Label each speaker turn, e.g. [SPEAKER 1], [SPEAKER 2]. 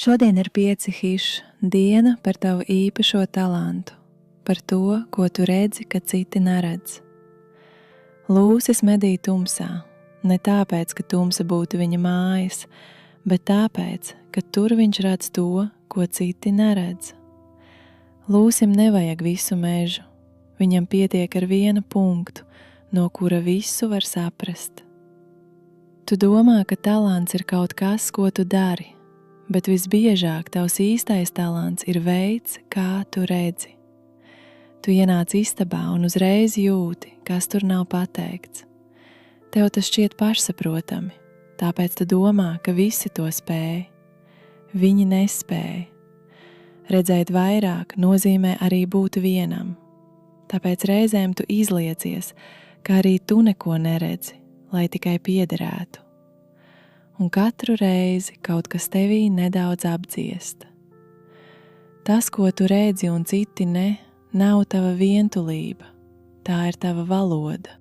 [SPEAKER 1] Šodien ir 5 hiš diena par tavu īpašo talantu, par to, ko tu redzi, ka citi neredz. Lūsis medī tumsā, ne tāpēc, ka tumsa būtu viņa mājas, bet tāpēc, ka tur viņš redz to, ko citi neredz. Lūsim nevajag visu mežu, viņam pietiek ar vienu punktu, no kura visu var saprast. Tu domā, ka talants ir kaut kas, ko tu dari, bet visbiežāk tavs īstais talants ir veids, kā tu redzi. Tu ienāc istabā un uzreiz jūti, kas tur nav pateikts. Tev tas šķiet pašsaprotami, tāpēc tu domā, ka visi to spēj. Viņi nespēja. Redzēt vairāk nozīmē arī būt vienam. Tāpēc reizēm tu izliecies, ka arī tu neko neredzi, lai tikai piederētu. Un katru reizi kaut kas tevī nedaudz apdziesta. Tas, ko tu redzi un citi ne, nav tava vientulība, tā ir tava valoda.